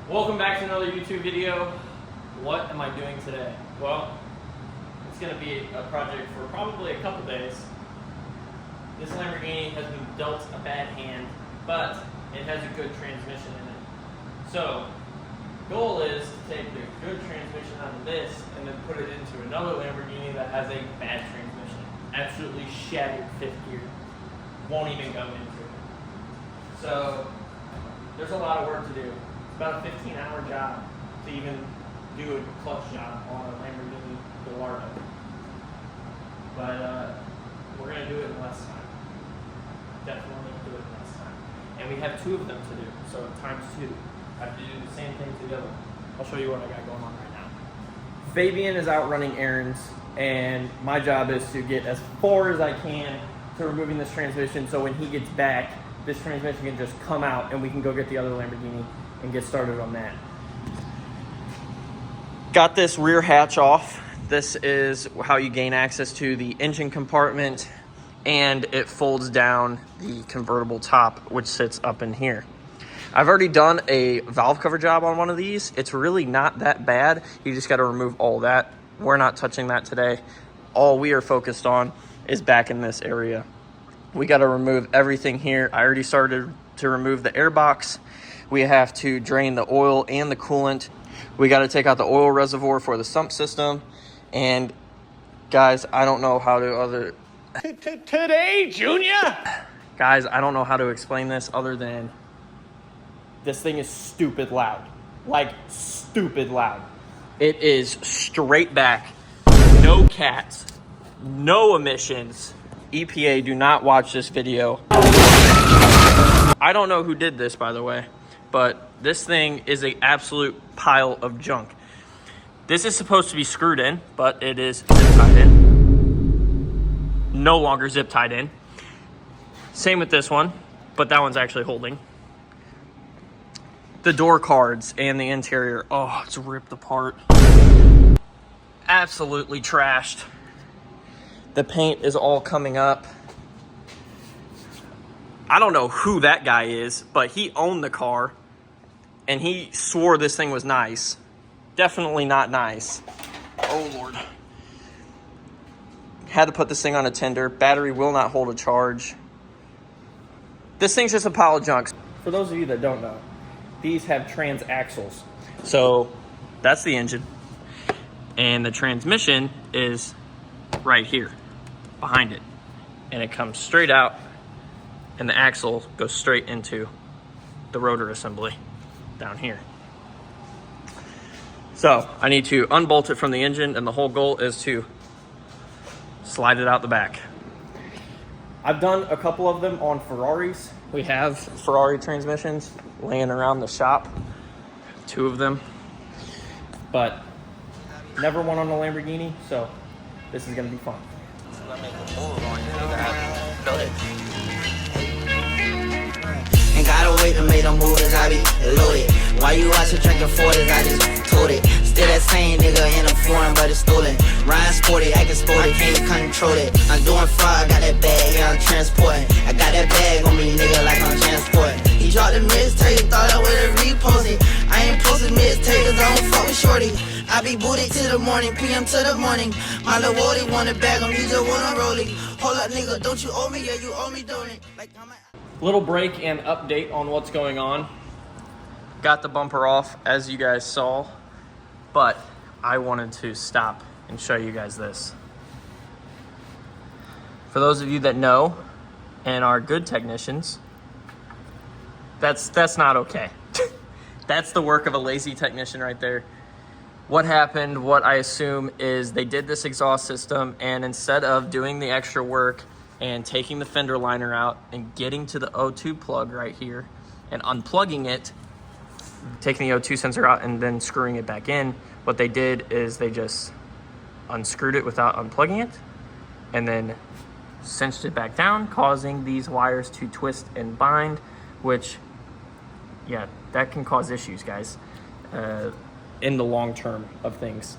Welcome back to another YouTube video. What am I doing today? Well, it's going to be a project for probably a couple days. This Lamborghini has been dealt a bad hand, but it has a good transmission in it. So, goal is to take the good transmission out of this and then put it into another Lamborghini that has a bad transmission. Absolutely shattered fifth gear. Won't even go into it. So, there's a lot of work to do. It's about a 15-hour job to even do a clutch job on a Lamborghini Gallardo. But we're going to do it in less time. Definitely do it in less time. And we have two of them to do, so times two. I have to do the same thing together. I'll show you what I got going on right now. Fabian is out running errands, and my job is to get as far as I can to removing this transmission, so when he gets back, this transmission can just come out and we can go get the other Lamborghini and get started on that. Got this rear hatch off. This is how you gain access to the engine compartment, and it folds down the convertible top, which sits up in here. I've already done a valve cover job on one of these. It's really not that bad. You just got to remove all that. We're not touching that today. All we are focused on is back in this area. We got to remove everything here. I already started to remove the air box. We have to drain the oil and the coolant. We got to take out the oil reservoir for the sump system. And guys, I don't know how to Today, Junior? Guys, I don't know how to explain this other than this thing is stupid loud. Like, stupid loud. It is straight back, no cats, no emissions. EPA, do not watch this video. I don't know who did this, by the way, but this thing is an absolute pile of junk. This is supposed to be screwed in, but it is zip tied in. No longer zip tied in. Same with this one, but that one's actually holding. The door cards and the interior, oh, it's ripped apart. Absolutely trashed. The paint is all coming up. I don't know who that guy is, but he owned the car and he swore this thing was nice. Definitely not nice. Oh Lord. Had to put this thing on a tender. Battery will not hold a charge. This thing's just a pile of junk. For those of you that don't know, these have trans axles. So that's the engine. And the transmission is right here behind it. And it comes straight out and the axle goes straight into the rotor assembly down here. So I need to unbolt it from the engine, and the whole goal is to slide it out the back. I've done a couple of them on Ferraris. We have Ferrari transmissions laying around the shop, two of them, but never one on a Lamborghini, so this is gonna be fun. Ain't gotta wait to make them moves, I be loaded. Why you watchin' drinking 40s, I just told it. Still that same nigga in a foreign, but it's stolen. Ryan sporty, acting sporty, can't control it. I'm doing fraud, I got that bag, yeah, I'm transporting. I got that bag on me, nigga, like I'm transporting. He dropped the mixtape, thought I would've reposted. I ain't posted mixtape, cause I don't fuck with shorty. I be booted till the morning, PM to the morning. My little Wody wanna bag him, he just wanna roll it. Hold up, nigga, don't you owe me? Yeah, you owe me, don't it? Like, Little break and update on what's going on. Got the bumper off, as you guys saw, but I wanted to stop and show you guys this. For those of you that know and are good technicians, that's not okay. That's the work of a lazy technician right there. What happened, what I assume, is they did this exhaust system, and instead of doing the extra work and taking the fender liner out and getting to the O2 plug right here and unplugging it, taking the O2 sensor out and then screwing it back in, what they did is they just unscrewed it without unplugging it and then cinched it back down, causing these wires to twist and bind, which, yeah, that can cause issues, guys, in the long term of things.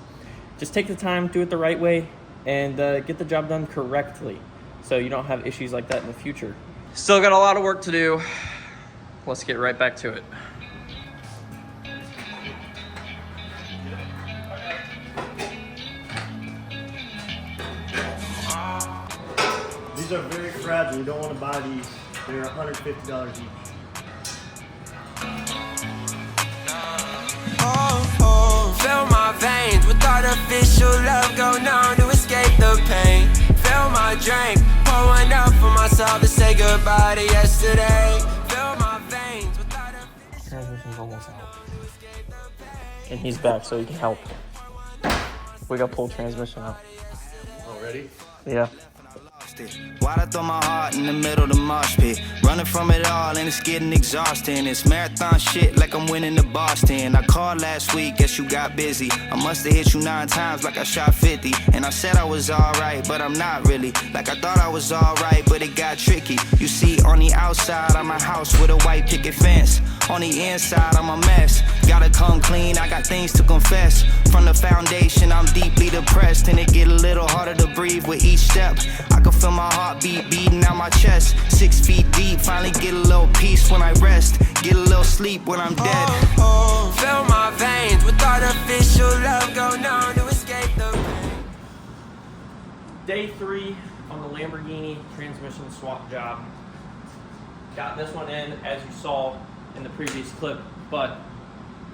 Just take the time, do it the right way, and get the job done correctly, so you don't have issues like that in the future. Still got a lot of work to do. Let's get right back to it. These are very fragile. You don't want to buy these. They're $150 each. Fill my veins with artificial love, go numb to escape the pain. Fill my drink, pour one up for myself to say goodbye to yesterday. Fill my veins with artificial. Transmission's almost out. And he's back so he can help. We got pull transmission out. Already? Yeah. Why'd I throw my heart in the middle of the mosh pit? Running from it all and it's getting exhausting. It's marathon shit like I'm winning the Boston. I called last week, guess you got busy. I must've hit you 9 times like I shot 50. And I said I was alright, but I'm not really. Like I thought I was alright, but it got tricky. You see, on the outside, I'm a house with a white picket fence. On the inside, I'm a mess. Gotta come clean, I got things to confess. From the foundation, I'm deeply depressed. And it get a little harder to breathe with each step. I can feel my heartbeat beating out my chest. 6 feet deep, finally get a little peace when I rest. Get a little sleep when I'm dead. Fill my veins with artificial love, go numb to escape the pain. Day 3 on the Lamborghini transmission swap job. Got this one in, as you saw in the previous clip, but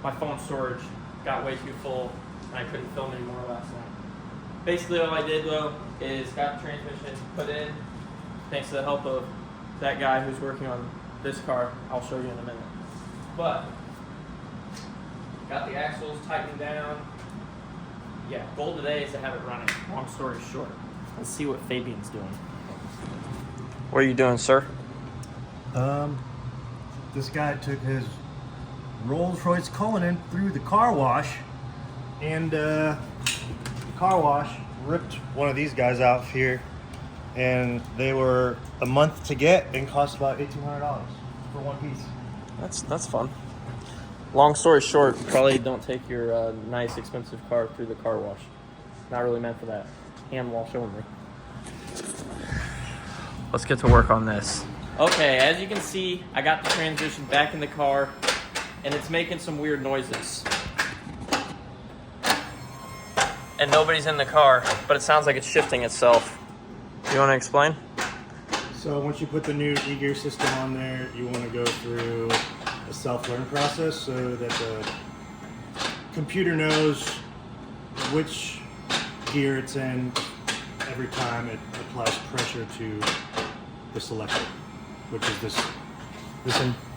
my phone storage got way too full and I couldn't film anymore last night. Basically all I did though is got the transmission put in thanks to the help of that guy who's working on this car. I'll show you in a minute. But got the axles tightened down. Yeah, goal today is to have it running. Long story short. Let's see what Fabian's doing. What are you doing, sir? This guy took his Rolls-Royce Cullinan through the car wash, and the car wash ripped one of these guys out here, and they were a month to get and cost about $1,800 for one piece. That's fun. Long story short, probably don't take your nice expensive car through the car wash. Not really meant for that. Hand wash only. Let's get to work on this. Okay, as you can see, I got the transmission back in the car and it's making some weird noises. And nobody's in the car, but it sounds like it's shifting itself. You want to explain? So once you put the new e-gear system on there, you want to go through a self-learn process so that the computer knows which gear it's in every time it applies pressure to the selector, which is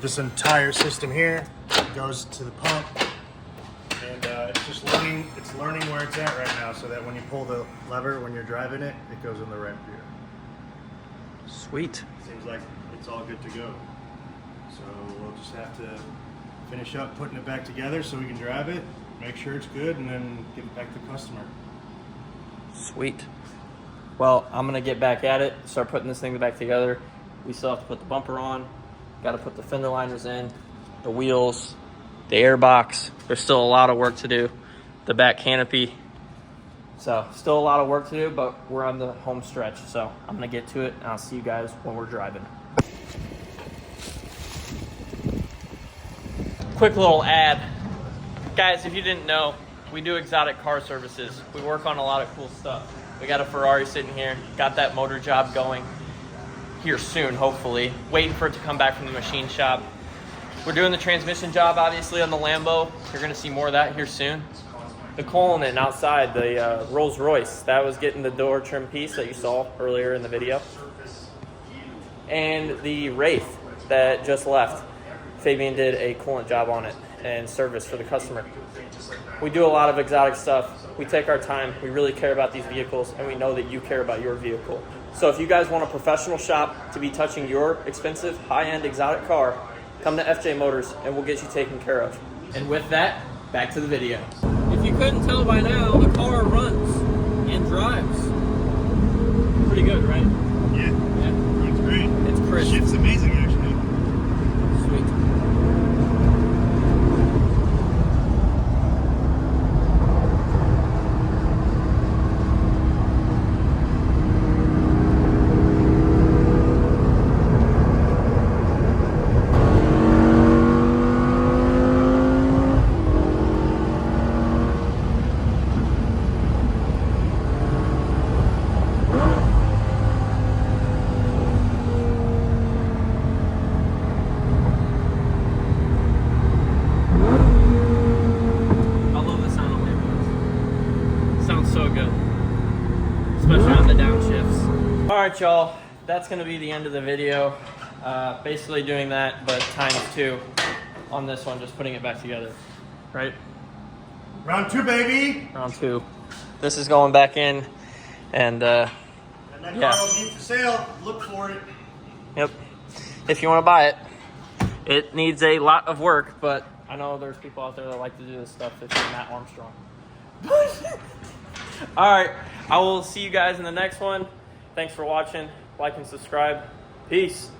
this entire system here goes to the pump, and it's just learning where it's at right now, so that when you pull the lever when you're driving it, it goes in the right gear. Sweet. Seems like it's all good to go. So we'll just have to finish up putting it back together so we can drive it, make sure it's good, and then give it back to the customer. Sweet. Well, I'm gonna get back at it, start putting this thing back together. We still have to put the bumper on, gotta put the fender liners in, the wheels, the air box. There's still a lot of work to do. The back canopy. So still a lot of work to do, but we're on the home stretch. So I'm gonna get to it and I'll see you guys when we're driving. Quick little ad. Guys, if you didn't know, we do exotic car services. We work on a lot of cool stuff. We got a Ferrari sitting here, got that motor job going here soon, hopefully. Waiting for it to come back from the machine shop. We're doing the transmission job, obviously, on the Lambo. You're gonna see more of that here soon. The Cullinan outside, the Rolls Royce, that was getting the door trim piece that you saw earlier in the video. And the Wraith that just left. Fabian did a coolant job on it and service for the customer. We do a lot of exotic stuff. We take our time. We really care about these vehicles, and we know that you care about your vehicle. So if you guys want a professional shop to be touching your expensive, high-end exotic car, come to FJ Motors and we'll get you taken care of. And with that, back to the video. If you couldn't tell by now, the car runs and drives. Pretty good, right? Yeah, it's great. It's crisp. Shit's amazing, actually. Sweet. right, y'all. That's going to be the end of the video. Basically doing that, but ×2 on this one, just putting it back together. Right? Round 2, baby. Round 2. This is going back in, and And that yeah. car will be for sale. Look for it. Yep. If you want to buy it, it needs a lot of work, but I know there's people out there that like to do this stuff if you're Matt Armstrong. All right. I will see you guys in the next one. Thanks for watching. Like and subscribe. Peace.